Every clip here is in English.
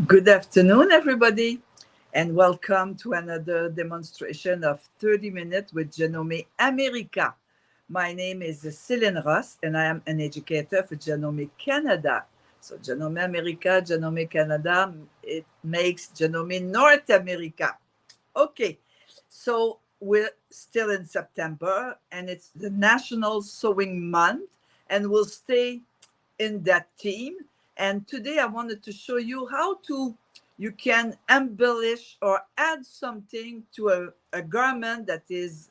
Good afternoon, everybody, and welcome to another demonstration of 30 Minutes with Genome America. My name is Céline Ross, and I am an educator for Genome Canada. So, Genome America, Genome Canada, it makes Genome North America. Okay, so we're still in September, and it's the National Sewing Month, and we'll stay in that theme. And today I wanted to show you how you can embellish or add something to a garment that is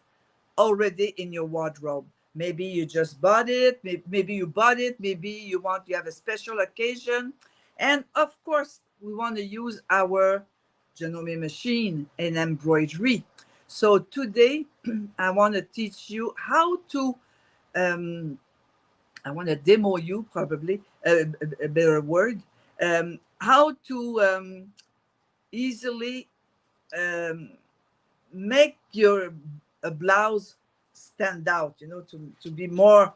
already in your wardrobe. Maybe you just bought it, maybe you bought it, maybe you have a special occasion. And of course, we want to use our Genome machine in embroidery. So today I want to teach you how to um, I want to demo you, probably a better word, how to easily um, make your a blouse stand out, to be more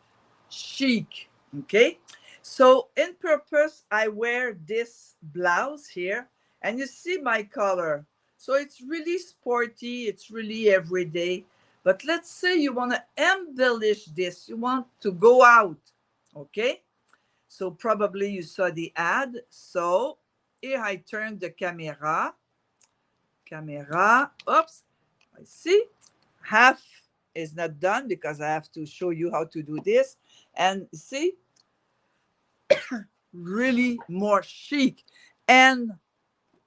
chic. Okay. So in purpose, I wear this blouse here, and you see my color. So it's really sporty, it's really everyday. But let's say you want to embellish this, you want to go out. Okay. So probably you saw the ad. So here I turn the camera. Oops. I see. Half is not done because I have to show you how to do this. And see, really more chic. And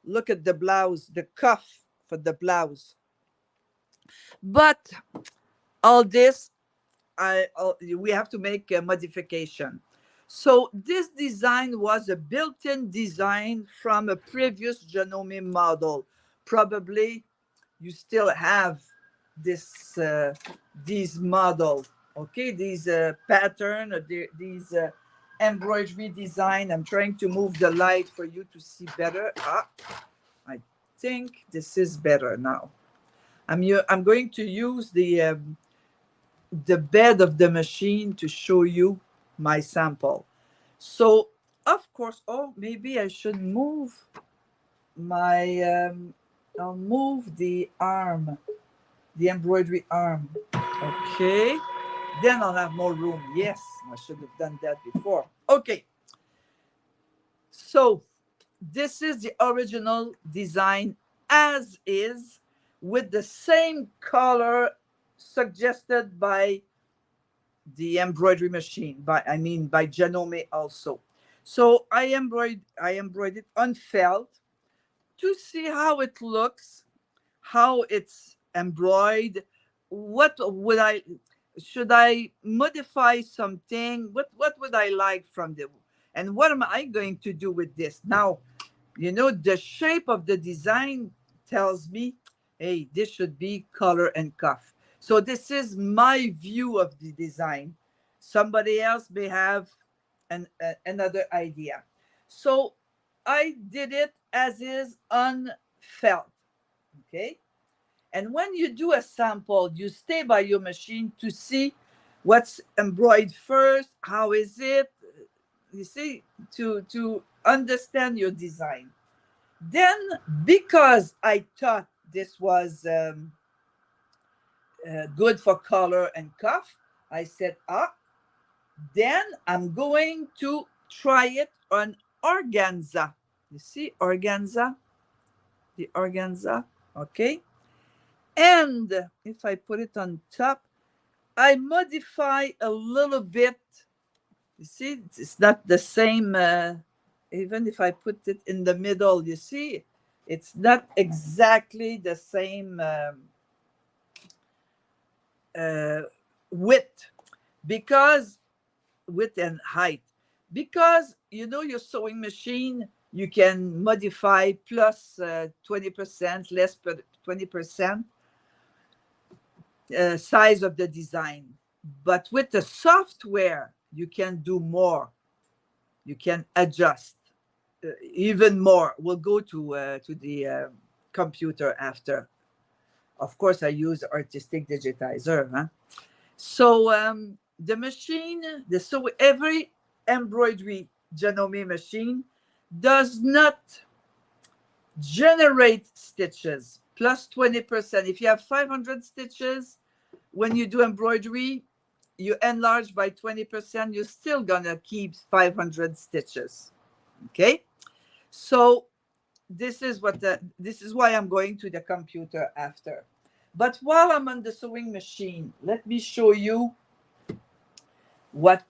look at the blouse, the cuff for the blouse. But all this, we have to make a modification. So this design was a built-in design from a previous Genome model. Probably you still have these model, okay, these pattern, or these embroidery design. I'm trying to move the light for you to see better. I think this is better now. I'm going to use the bed of the machine to show you my sample. So of course, maybe I should move my I'll move the arm, the embroidery arm. Okay, then I'll have more room. Yes, I should have done that before. Okay, so this is the original design as is, with the same color suggested by the embroidery machine, by Genome also. So I embroidered on felt to see how it looks, how it's embroidered. What would I should I modify something? What would I like from the and what am I going to do with this? Now, the shape of the design tells me, hey, this should be collar and cuff. So this is my view of the design. Somebody else may have another idea. So I did it as is on felt. Okay. And when you do a sample, you stay by your machine to see what's embroidered first, how is it, you see, to understand your design. Then, because I thought this was good for collar and cuff, I said, then I'm going to try it on organza. You see, organza, the organza, okay? And if I put it on top, I modify a little bit. You see, it's not the same. Even if I put it in the middle, you see, it's not exactly the same uh, width, because width and height. Because your sewing machine, you can modify plus 20%, less 20% size of the design. But with the software, you can do more. You can adjust even more. We'll go to the computer after. Of course, I use artistic digitizer. Huh? So the machine, so every embroidery Genome machine does not Generate stitches plus 20%. If you have 500 stitches, when you do embroidery, you enlarge by 20%, you're still gonna keep 500 stitches. Okay, so this is why I'm going to the computer after. But while I'm on the sewing machine, let me show you what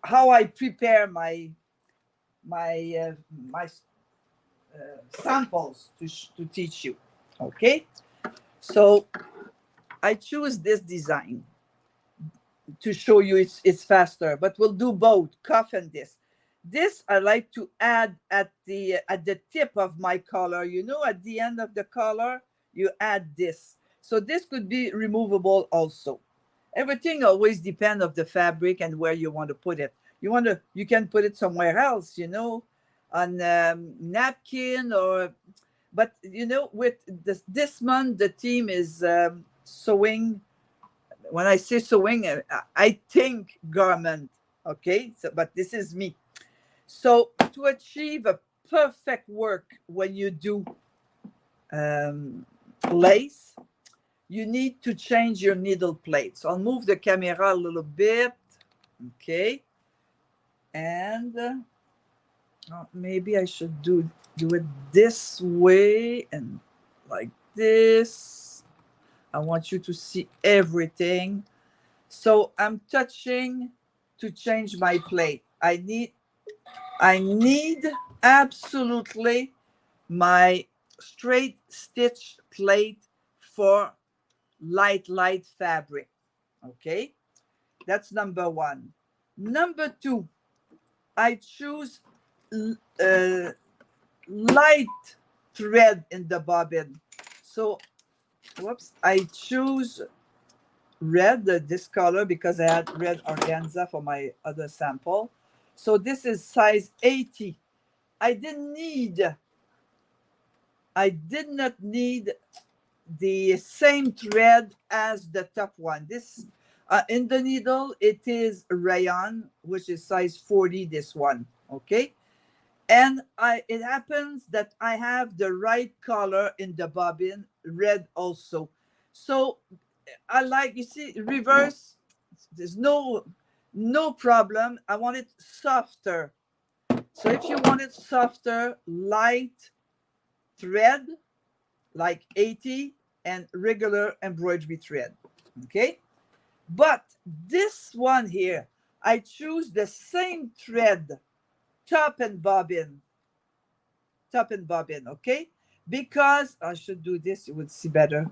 how I prepare my samples to teach you. Okay, so I choose this design to show you it's faster, but we'll do both cuff and this. This I like to add at the tip of my collar. You know, at the end of the collar, you add this. So this could be removable also. Everything always depends of the fabric and where you want to put it. You can put it somewhere else, you know, on napkin or, but you know, with this month the theme is sewing. When I say sewing, I think garment. Okay, so but this is me. So to achieve a perfect work when you do lace, you need to change your needle plate. So I'll move the camera a little bit. Okay, and maybe I should do it this way and like this. I want you to see everything. So I'm touching to change my plate. I need absolutely my straight stitch plate for light fabric. Okay, that's number one. Number two, I choose light thread in the bobbin. So whoops, I choose red, this color, because I had red organza for my other sample. So this is size 80. I did not need the same thread as the top one. This in the needle, it is rayon, which is size 40, this one. Okay, and it happens that I have the right color in the bobbin, red also. So I like, you see, reverse, there's no problem. I want it softer. So if you want it softer, light thread like 80 and regular embroidery thread. Okay, but this one here, I choose the same thread, top and bobbin. Okay, because I should do this, you would see better.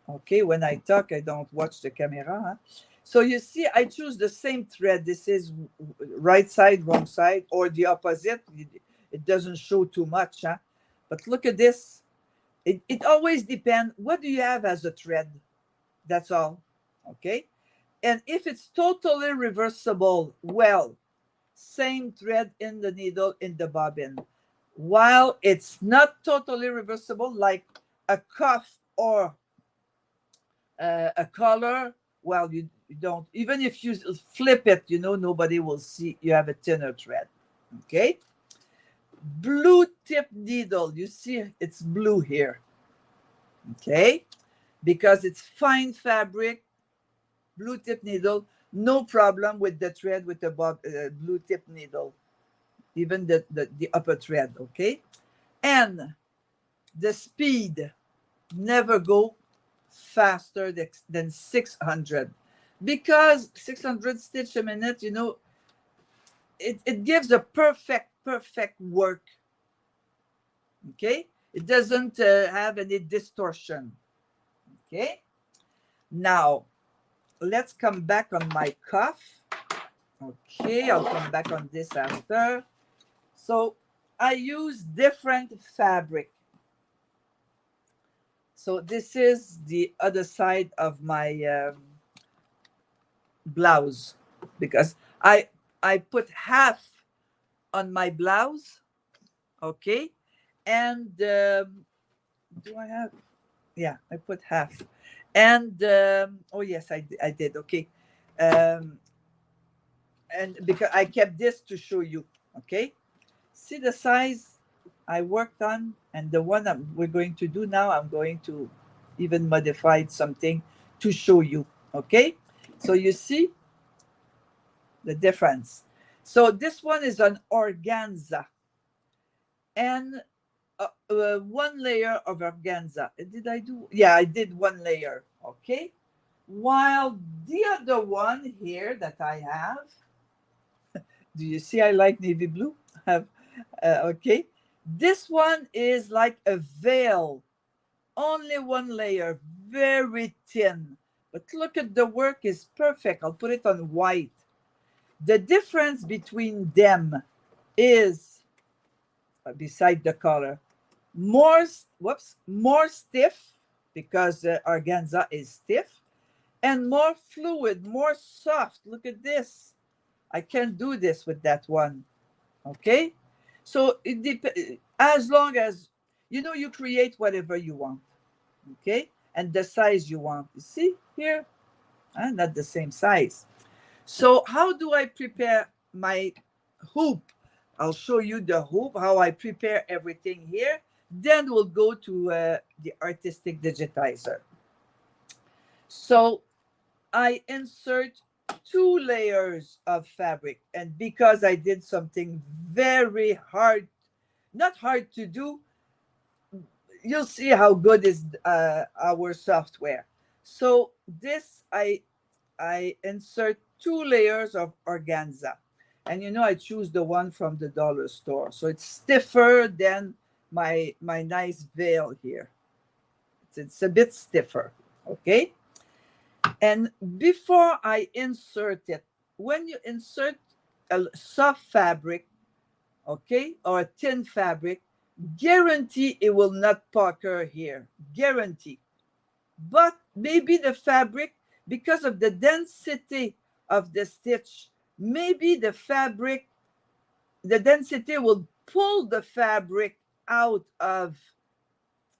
Okay, when I talk, I don't watch the camera. Huh? So you see, I choose the same thread. This is right side, wrong side, or the opposite. It doesn't show too much. Huh? But look at this. It always depends. What do you have as a thread? That's all. Okay. And if it's totally reversible, well, same thread in the needle, in the bobbin. While it's not totally reversible, like a cuff or a color, well, you don't, even if you flip it, you know, nobody will see you have a thinner thread. Okay, blue tip needle, you see it's blue here. Okay, because it's fine fabric, blue tip needle, no problem with the thread with the blue tip needle, even the upper thread. Okay, and the speed, never go faster than 600, because 600 stitch a minute, you know, it gives a perfect work. Okay, it doesn't have any distortion. Okay, now let's come back on my cuff. Okay, I'll come back on this after. So I use different fabric. So this is the other side of my blouse, because I put half on my blouse. Okay, and do I have, yeah, I put half, and oh yes, I did. Okay, and because I kept this to show you. Okay, see the size I worked on, and the one we're going to do now, I'm going to even modify something to show you. Okay, so you see the difference. So this one is an organza, and one layer of organza. Did I do? Yeah, I did one layer. Okay, while the other one here that I have, do you see I like navy blue? Have okay. This one is like a veil, only one layer, very thin. But look at the work is perfect. I'll put it on white. The difference between them is, beside the color, more stiff, because organza is stiff, and more fluid, more soft. Look at this. I can't do this with that one. Okay, so it depends. As long as you create whatever you want. Okay, and the size you want. You see here, not the same size. So how do I prepare my hoop? I'll show you the hoop, how I prepare everything here. Then we'll go to the artistic digitizer. So I insert 2 layers of fabric, and because I did something very hard, not hard to do, you'll see how good is our software. So this I insert 2 layers of organza, and I choose the one from the dollar store, so it's stiffer than my nice veil here. It's a bit stiffer. Okay, and before I insert it, when you insert a soft fabric, okay, or a thin fabric, guarantee it will not pucker here, guarantee. But maybe the fabric, because of the density of the stitch, maybe the density will pull the fabric out of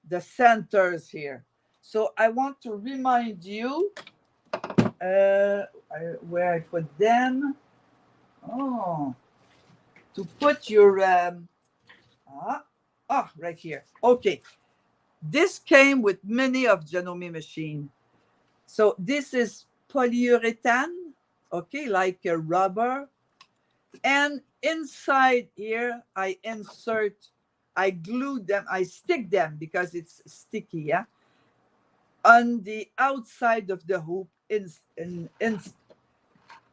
the centers here. So I want to remind you where I put them. Oh, to put your right here. Okay, this came with many of Janome machine. So this is polyurethane, okay, like a rubber. And inside here, I glue them, I stick them because it's sticky, yeah, on the outside of the hoop, in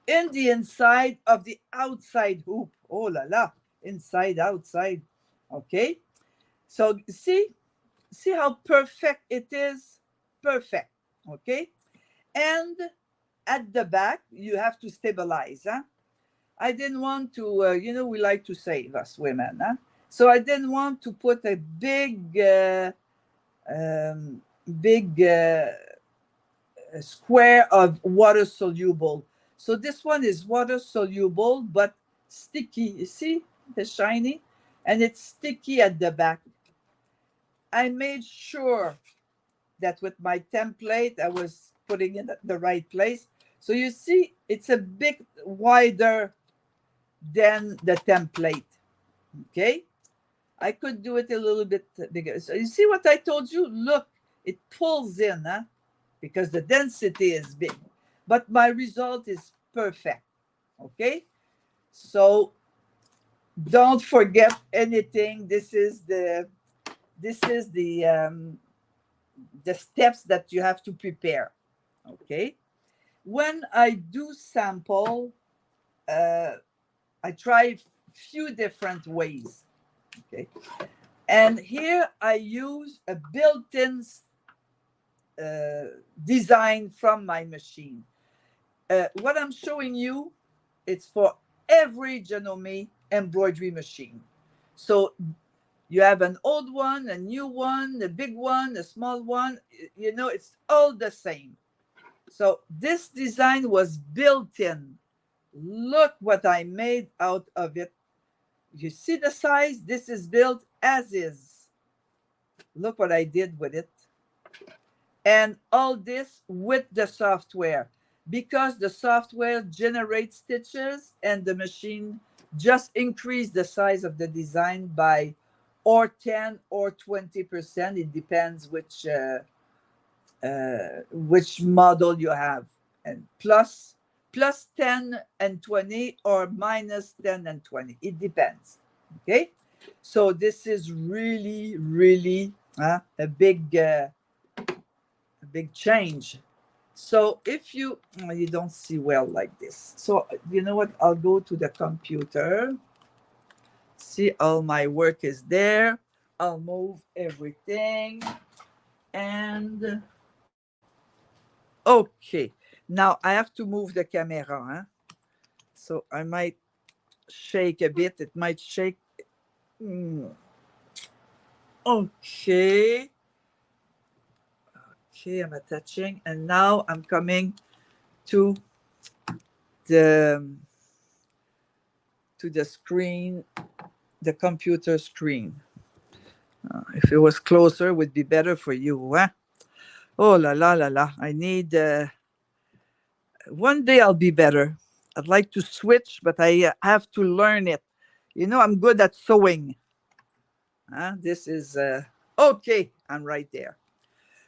the inside of the outside hoop. Oh la la, inside, outside. Okay, so see how perfect it is? Perfect. Okay, and at the back you have to stabilize. I didn't want to, we like to save, us women. So I didn't want to put a big square of water soluble. So this one is water soluble but sticky. You see the shiny, and it's sticky at the back. I made sure that with my template I was putting it at the right place. So you see it's a bit wider than the template. Okay, I could do it a little bit bigger. So you see what I told you? Look, it pulls in, because the density is big, but my result is perfect. Okay, so don't forget anything. This is the steps that you have to prepare. Okay, when I do sample, I try few different ways. Okay, and here I use a built-in design from my machine. What I'm showing you, it's for every Janome embroidery machine. So you have an old one, a new one, a big one, a small one, it's all the same. So this design was built in. Look what I made out of it. You see the size? This is built as is. Look what I did with it. And all this with the software. because the software generates stitches and the machine just increase the size of the design by or 10 or 20%. It depends which model you have, and plus 10 and 20 or minus 10 and 20. It depends. Okay, so this is really a big change. So if you don't see well like this, so you know what? I'll go to the computer. See, all my work is there. I'll move everything. And okay, now I have to move the camera. Huh? So I might shake a bit. It might shake. Mm. Okay. Okay, I'm attaching. And now I'm coming to the screen, the computer screen. If it was closer, it would be better for you. Huh? Oh, la, la, la, la. I need... one day I'll be better. I'd like to switch, but I have to learn it. You know, I'm good at sewing. This is... okay, I'm right there.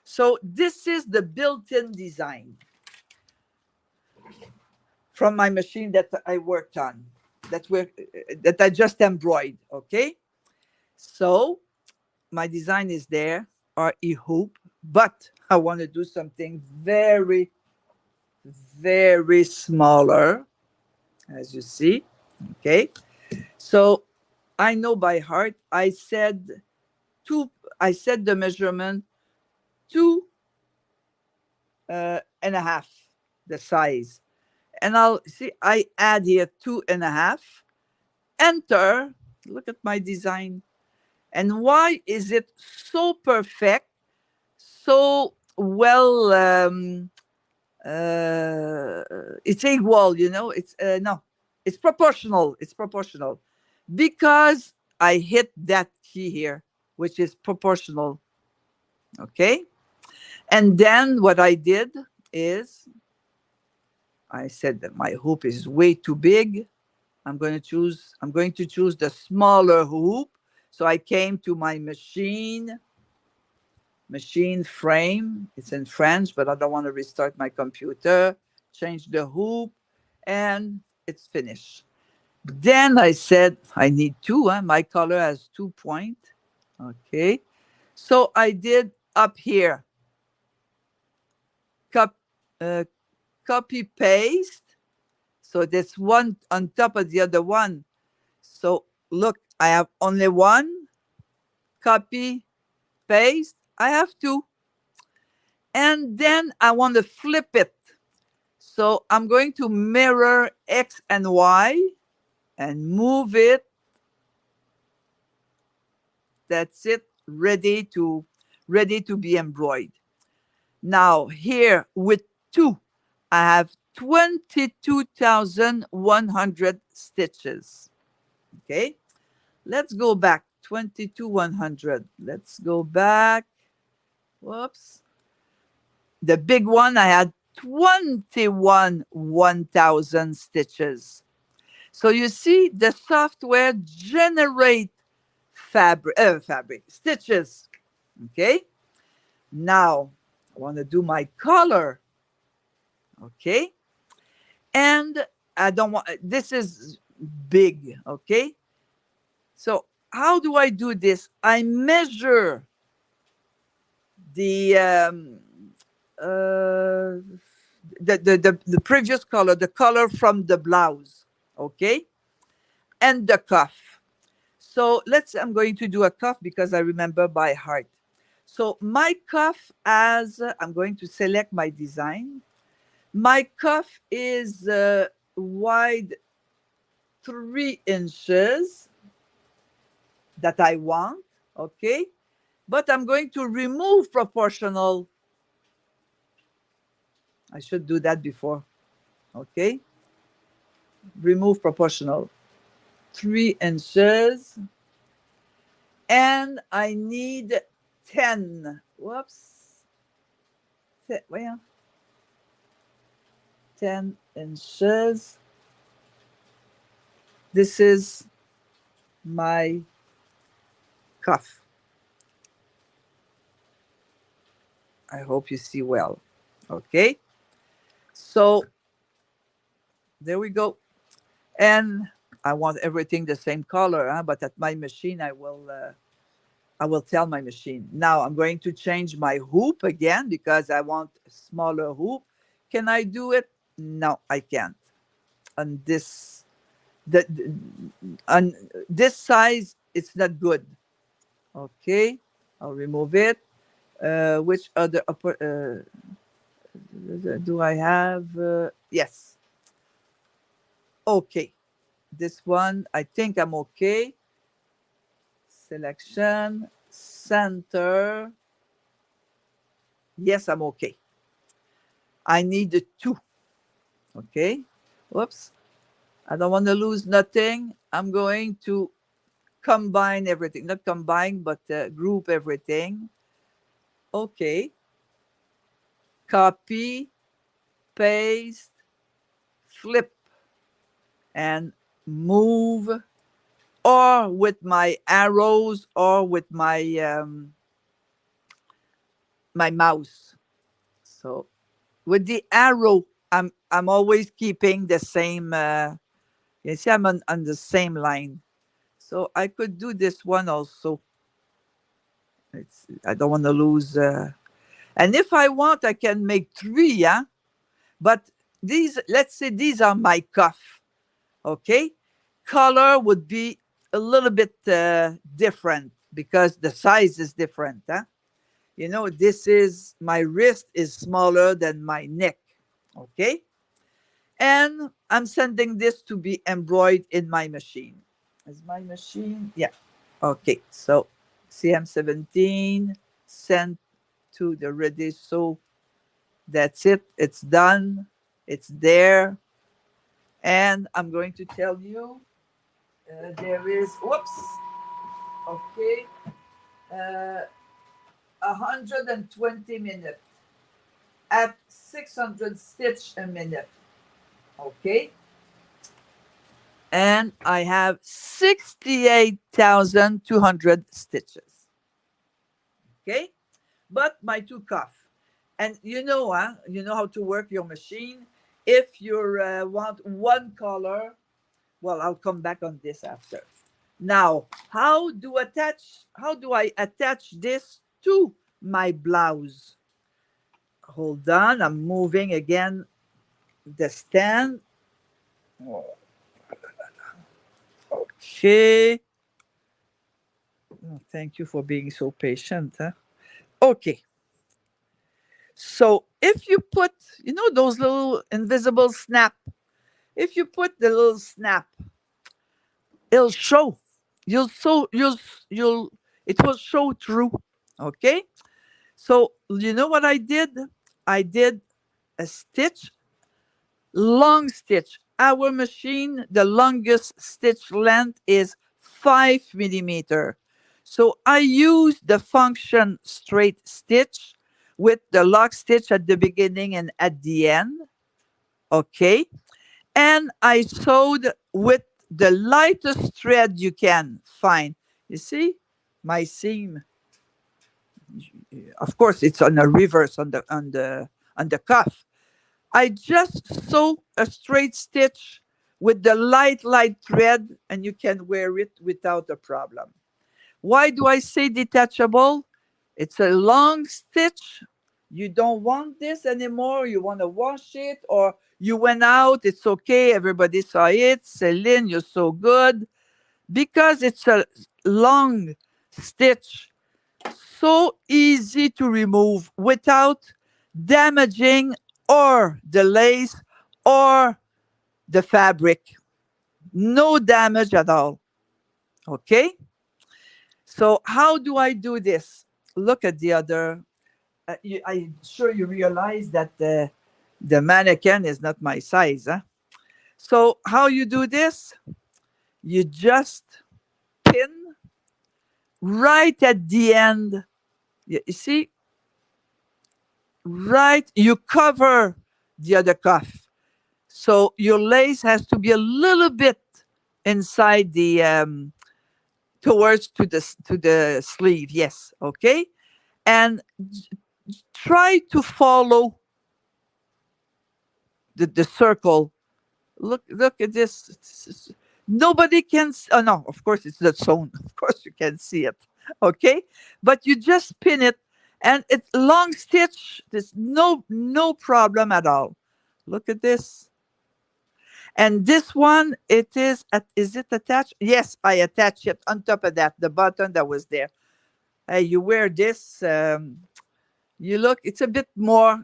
So this is the built-in design from my machine that I worked on, that I just embroidered, okay? So my design is there, RE hoop, but I want to do something very, very smaller, as you see, okay? So I know by heart, I said the measurement 2.5, the size. And I'll see, I add here 2.5, enter, look at my design. And why is it so perfect, so well, it's equal, you know, it's, no, it's proportional, because I hit that key here, which is proportional, okay? And then what I did is, I said that my hoop is way too big. I'm going to choose the smaller hoop. So I came to my machine frame. It's in French, but I don't want to restart my computer. Change the hoop, and it's finished. Then I said, I need two. My color has 2 points. Okay. So I did up here, uh, copy paste. So there's one on top of the other one. So look, I have only one. Copy, paste. I have two. And then I want to flip it. So I'm going to mirror X and Y and move it. That's it. Ready to be embroidered. Now here with 2, I have 22,100 stitches. Okay. Let's go back. 22,100. Let's go back. Whoops. The big one, I had 1,000 stitches. So you see, the software generate fabric stitches. Okay. Now I want to do my color. Okay. And I don't want, this is big. Okay. So how do I do this? I measure the previous color, the color from the blouse, okay, and the cuff. So I'm going to do a cuff because I remember by heart. So my cuff, I'm going to select my design. My cuff is wide 3 inches that I want, okay? But I'm going to remove proportional. I should do that before, okay? Remove proportional. 3 inches. And I need 10. Whoops. Well, 10 inches. This is my cuff. I hope you see well. Okay. So there we go. And I want everything the same color, huh? But at my machine, I will tell my machine. Now I'm going to change my hoop again because I want a smaller hoop. Can I do it? No, I can't. On the on this size, it's not good. Okay, I'll remove it. Which other upper do I have? Yes. Okay. This one, I think I'm okay. Selection, center. Yes, I'm okay. I need the two. Okay. Whoops. I don't want to lose nothing. I'm going to combine everything. Not combine, but group everything. Okay. Copy, paste, flip, and move, or with my arrows or with my mouse. So with the arrow, I'm always keeping the same. You see, I'm on the same line. So I could do this one also. I don't want to lose. And if I want, I can make three. Yeah, but these, let's say, these are my cuff. Okay, color would be a little bit different because the size is different. Huh? You know, this is my wrist is smaller than my neck. Okay, and I'm sending this to be embroidered in my machine. Is my machine? Yeah. Okay, so CM17 sent to the ready. So that's it. It's done. It's there. And I'm going to tell you there is, whoops, okay, uh, 120 minutes at 600 stitch a minute. Okay. And I have 68,200 stitches. Okay. But my two cuff. And you know how to work your machine. If you want one color, well, I'll come back on this after. Now, how do I attach this to my blouse? Hold on, I'm moving again the stand. Okay. Oh, thank you for being so patient. Huh? Okay. So if you put, those little invisible snap, if you put the little snap, it'll show. You'll it will show through. Okay. So you know what I did? I did a stitch, long stitch. Our machine, the longest stitch length is 5 millimeter. So I used the function straight stitch with the lock stitch at the beginning and at the end. Okay. And I sewed with the lightest thread you can find. You see, my seam. Of course, it's on the reverse on the cuff. I just sew a straight stitch with the light thread, and you can wear it without a problem. Why do I say detachable? It's a long stitch. You don't want this anymore. You want to wash it, or you went out. It's okay. Everybody saw it. Celine, you're so good. Because it's a long stitch, so easy to remove without damaging or the lace or the fabric. No damage at all. Okay? So, how do I do this? Look at the other. I'm sure you realize that the mannequin is not my size. Huh? So, how you do this? You just pin right at the end. You see, right? You cover the other cuff. So your lace has to be a little bit inside the towards to the sleeve. Yes, okay. And try to follow the circle. Look at this. Nobody can. Oh no, of course it's the zone. Of course you can see it. Okay, but you just pin it, and it's long stitch. There's no problem at all. Look at this. And this one, it is. Is it attached? Yes, I attach it on top of that. The button that was there. Hey, you wear this. You look. It's a bit more.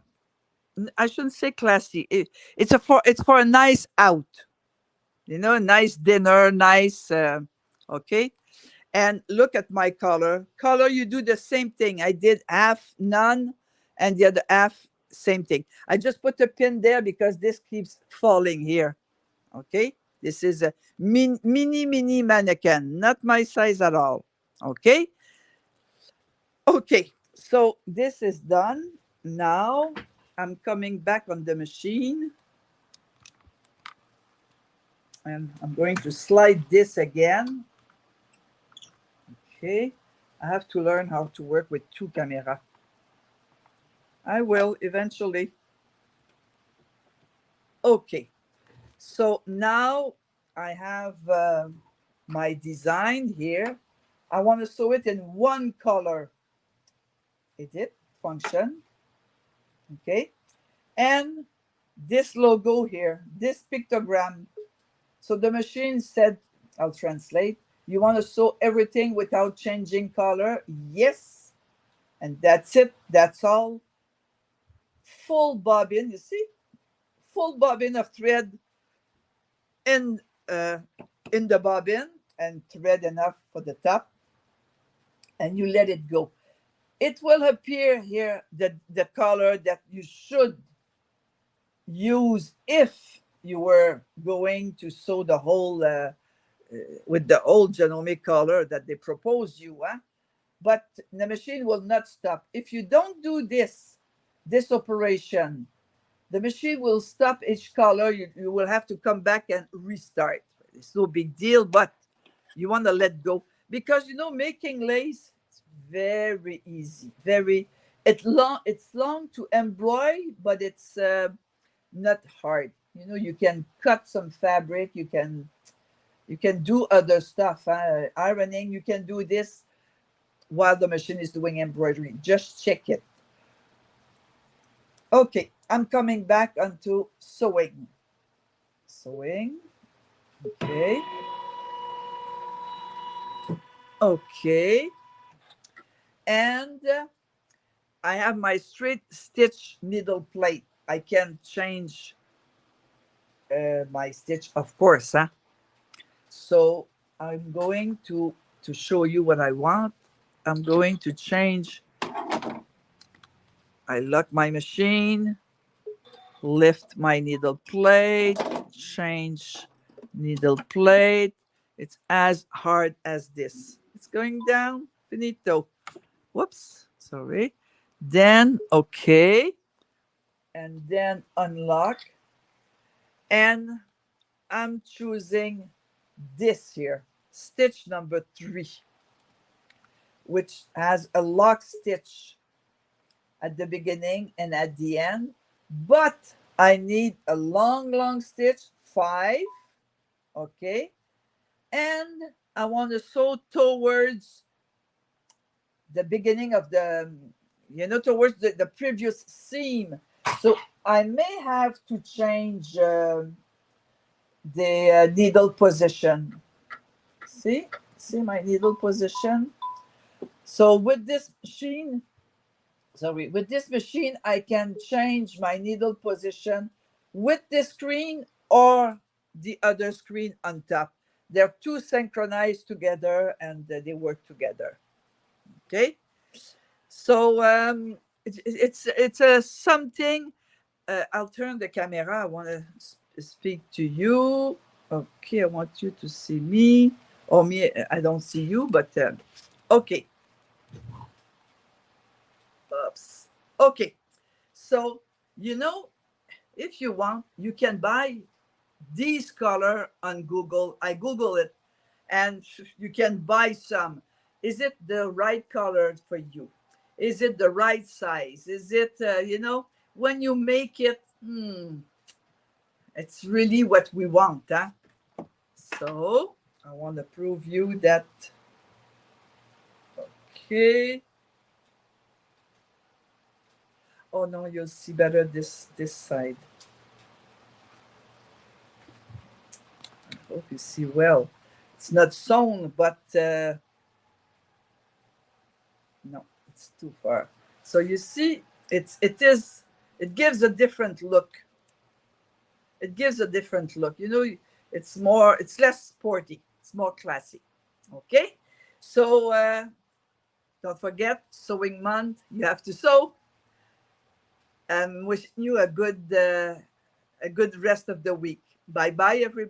I shouldn't say classy. It's for a nice out. A nice dinner, nice. Okay. And look at my color. Color, you do the same thing. I did half none, and the other half same thing. I just put a pin there because this keeps falling here. Okay. This is a mini mannequin, not my size at all. Okay. Okay. So this is done. Now I'm coming back on the machine. And I'm going to slide this again. Okay. I have to learn how to work with two cameras. I will eventually. Okay. So now I have my design here. I want to sew it in one color. Edit, function. Okay. And this logo here, this pictogram. So the machine said, I'll translate. You want to sew everything without changing color? Yes. And that's it. That's all. Full bobbin, you see? Full bobbin of thread in, uh, in the bobbin and thread enough for the top. And you let it go. It will appear here the color that you should use if you were going to sew the whole with the old Janome color that they propose you, huh? But the machine will not stop. If you don't do this operation, the machine will stop each color. You will have to come back and restart. It's no big deal, but you want to let go because making lace, it's very easy. It's long to embroider, but it's not hard. You can cut some fabric. You can do other stuff. Ironing, you can do this while the machine is doing embroidery. Just check it. Okay, I'm coming back onto sewing. Sewing. Okay. Okay. And I have my straight stitch needle plate. I can change my stitch, of course. So I'm going to show you what I want. I'm going to change. I lock my machine, lift my needle plate, change needle plate. It's as hard as this. It's going down, finito. Whoops, sorry. Then, okay. And then unlock. And I'm choosing this here, stitch number 3, which has a lock stitch at the beginning and at the end, but I need a long stitch, 5, okay, and I want to sew towards the beginning of the, towards the previous seam. So I may have to change the needle position. See my needle position. So with this machine, I can change my needle position with the screen or the other screen on top. They're two synchronized together and they work together. Okay. So it's a something. I'll turn the camera. I want to speak to you. Okay, I want you to see me. Or me, I don't see you, but okay. Oops. Okay. So, if you want, you can buy these color on Google. I Google it, and you can buy some. Is it the right color for you? Is it the right size? Is it, when you make it, it's really what we want, huh? So I want to prove you that. Okay. Oh no, you'll see better this side. I hope you see well. It's not sewn, but no, it's too far. So you see, it gives a different look. It gives a different look. It's less sporty. It's more classy. Okay, so don't forget, sewing month. You have to sew. And wishing you a good rest of the week. Bye bye, everybody.